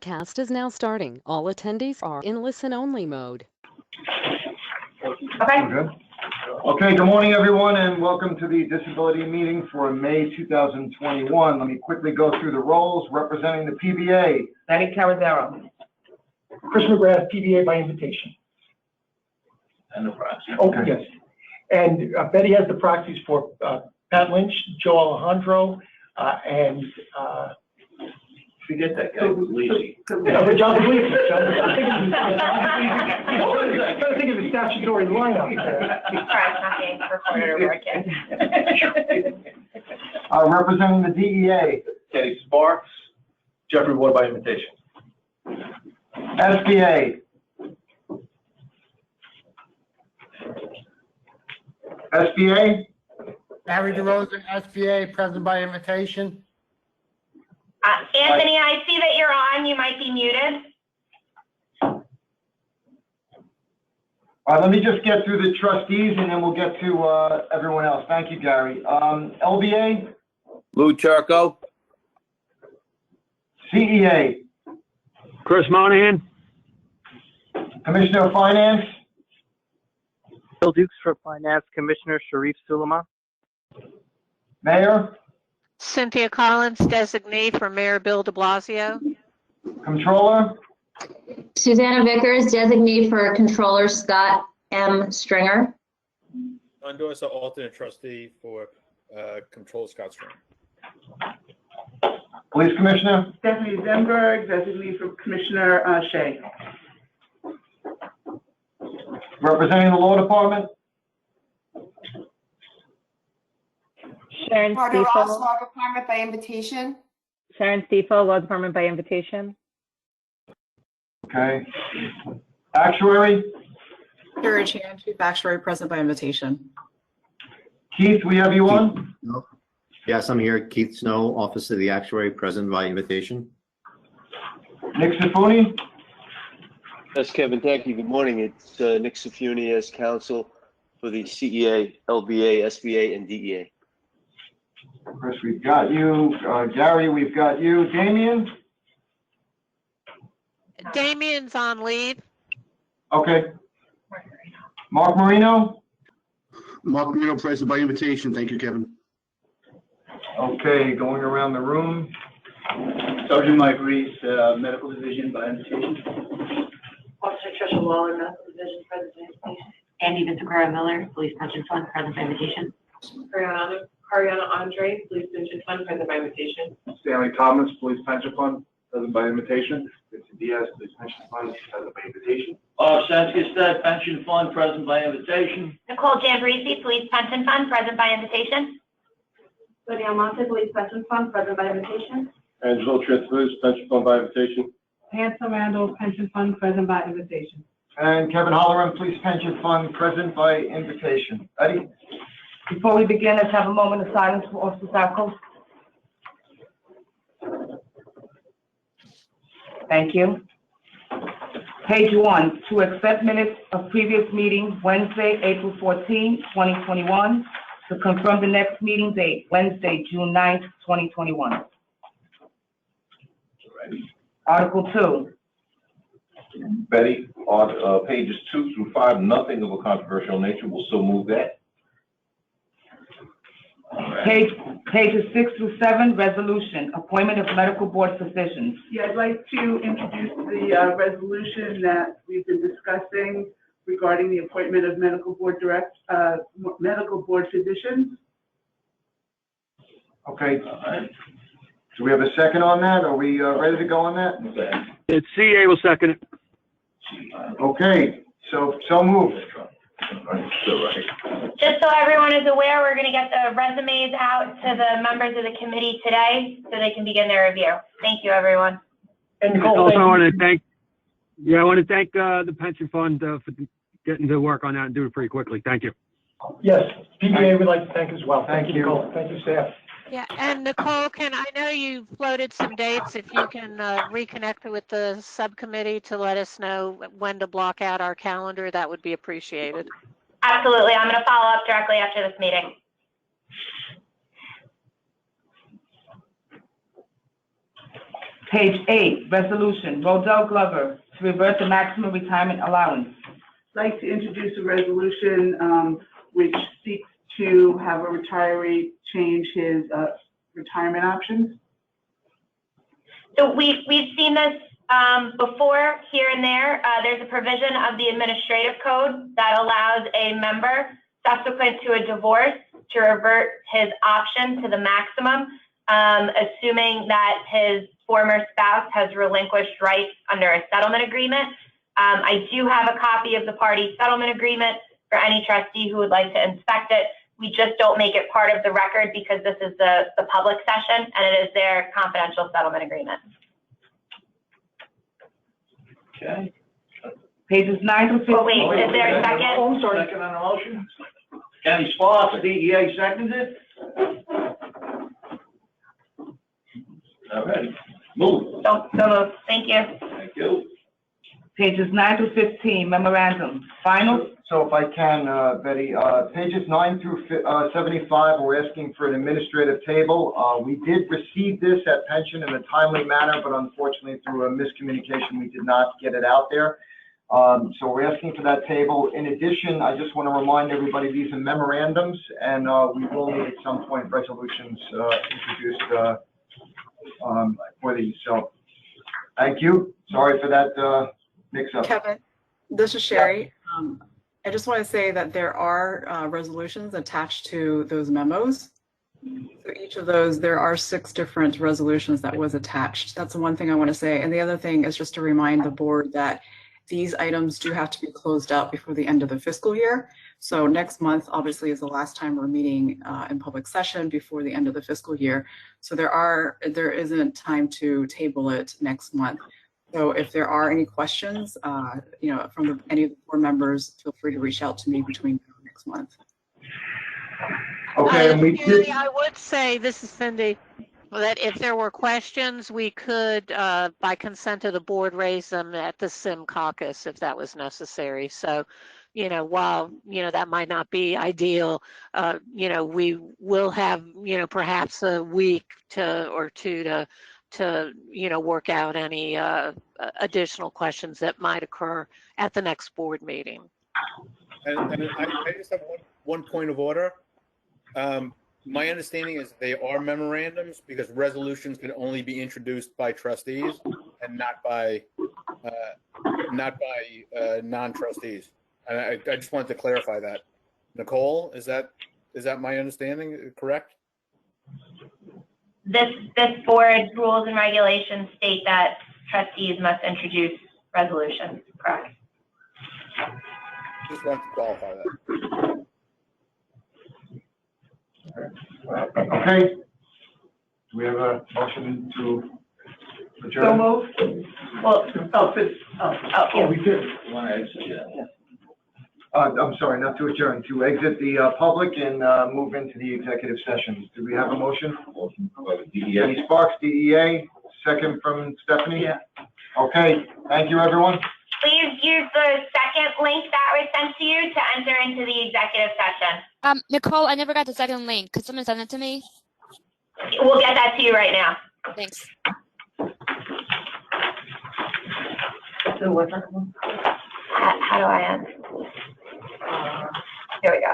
Cast is now starting. All attendees are in listen-only mode. Okay, good morning, everyone, and welcome to the disability meeting for May 2021. Let me quickly go through the roles. Representing the PBA, Betty Carazaro. Chris McGrath, PBA by invitation. And the proxy. Oh, yes. And Betty has the proxies for Pat Lynch, Joe Alejandro, and Forget that guy, Lisi. but John Puglisi. I'm trying to think of his statutory lineup. Representing the DEA, Kenny Sparks, Jeffrey Ward by invitation. SBA, Barry DeRosa, SBA, present by invitation. Anthony, I see that you're on. You might be muted. All right, let me just get through the trustees and then we'll get to everyone else. Thank you, Gary. LBA, Lou Turco. CEA, Chris Monahan. Commissioner of Finance, Bill Dukes for Finance, Commissioner Sharif Sulema. Mayor, Cynthia Collins, designee for Mayor Bill de Blasio. Controller, Susanna Vickers, designee for Controller Scott M. Stringer. Don Dorsa, alternate trustee for Controller Scott Stringer. Police Commissioner, Stephanie Zenberg, designee for Commissioner Shea. representing the Law Department, Sharon Carter Ross, Stiefel. Law Department by invitation. Sharon Stiefel, Law Department by invitation. okay. Actuary, Kira Chan, Chief Actuary, present by invitation. Keith, we have you on? No. Yes, I'm here. Keith Snow, Office of the Actuary, present by invitation. Nick Sifuni, Yes, Kevin, thank you. Good morning. It's Nick Sifuni as counsel for the CEA, LBA, SBA, and DEA. Chris, we've got you. Gary, we've got you. Damien, Damien's on leave. okay. Mark Marino, Mark Marino, present by invitation. Thank you, Kevin. okay, going around the room. Sergeant Mike Reese, Medical Division by invitation. Officer Trisha Waller, Medical Division, present by invitation. Andy Vincent Miller, Police Pension Fund, present by invitation. Ariana Andre, Police Pension Fund, present by invitation. Stanley Thomas, Police Pension Fund, present by invitation. Vincent Diaz, Police Pension Fund, present by invitation. Shantia Stead, Pension Fund, present by invitation. Nicole Jambrisi, Police Pension Fund, present by invitation. Lydia Almonte, Police Pension Fund, present by invitation. Angelo Transfers, Pension Fund by invitation. Hanson Randall, Pension Fund, present by invitation. And Kevin Holloran, Police Pension Fund, present by invitation. Eddie? Before we begin, let's have a moment of silence for Officer Sarko. Thank you. Page 1, to accept minutes of previous meeting, Wednesday, April 14, 2021, to confirm the next meeting date, Wednesday, June 9th, 2021. Article 2. Betty, on pages 2 through 5, nothing of a controversial nature. We'll still move that. Pages 6 through 7, resolution, appointment of medical board physicians. Yeah, I'd like to introduce the resolution that we've been discussing regarding the appointment of medical board physicians. Okay. Do we have a second on that? Are we ready to go on that? It's CA will second it. Okay, so moved. Just so everyone is aware, we're going to get the resumes out to the members of the committee today so they can begin their review. Thank you, everyone. And Also, I want to thank the pension fund for getting to work on that and do it pretty quickly. Thank you. yes, PBA would like to thank as well. Thank you. Nicole. Thank you, staff. Yeah, and Nicole, I know you floated some dates. If you can reconnect with the subcommittee to let us know when to block out our calendar, that would be appreciated. Absolutely. I'm going to follow up directly after this meeting. Page 8, resolution, Rodell Glover, to revert the maximum retirement allowance. I'd like to introduce a resolution which seeks to have a retiree change his retirement options. So we've seen this before here and there. There's a provision of the administrative code that allows a member subsequent to a divorce to revert his option to the maximum, assuming that his former spouse has relinquished rights under a settlement agreement. I do have a copy of the party settlement agreement for any trustee who would like to inspect it. We just don't make it part of the record because this is the public session and it is their confidential settlement agreement. Okay. Pages 9 through 15. Oh, wait, is there a second? Oh, I'm sorry. Second on the motion. Kenny Sparks, DEA seconded. All right. Move. So moved. Thank you. Thank you. Pages 9 through 15, memorandum. Final. So if I can, Betty, pages 9 through 75, we're asking for an administrative table. We did receive this at pension in a timely manner, but unfortunately through a miscommunication, we did not get it out there. So we're asking for that table. In addition, I just want to remind everybody, these are memorandums, and we will need at some point resolutions introduced for these. So thank you. Sorry for that mix-up. Kevin, this is Sherry. I just want to say that there are resolutions attached to those memos. So each of those, there are 6 different resolutions that was attached. That's the one thing I want to say. And the other thing is just to remind the board that these items do have to be closed out before the end of the fiscal year. So next month, obviously, is the last time we're meeting in public session before the end of the fiscal year. So there isn't time to table it next month. So if there are any questions, from any of the board members, feel free to reach out to me between now and next month. Okay, and we did. I would say, this is Cindy, that if there were questions, we could, by consent of the board, raise them at the SIM caucus if that was necessary. So, while, that might not be ideal, we will have, perhaps a week or two to work out any additional questions that might occur at the next board meeting. And I just have one point of order. My understanding is they are memorandums because resolutions can only be introduced by trustees and not by non-trustees. And I just wanted to clarify that. Nicole, is that my understanding correct? This board's rules and regulations state that trustees must introduce resolutions, correct? Just wanted to qualify that. Okay. Do we have a motion to adjourn? So moved. Well, We did. I'm sorry, not to adjourn, to exit the public and move into the executive session. Do we have a motion? Kenny Sparks, DEA, second from Stephanie? Yeah. Okay, thank you, everyone. Please use the second link that was sent to you to enter into the executive session. Nicole, I never got the second link. Could someone send it to me? We'll get that to you right now. Thanks. So what's How do I end? Here we go.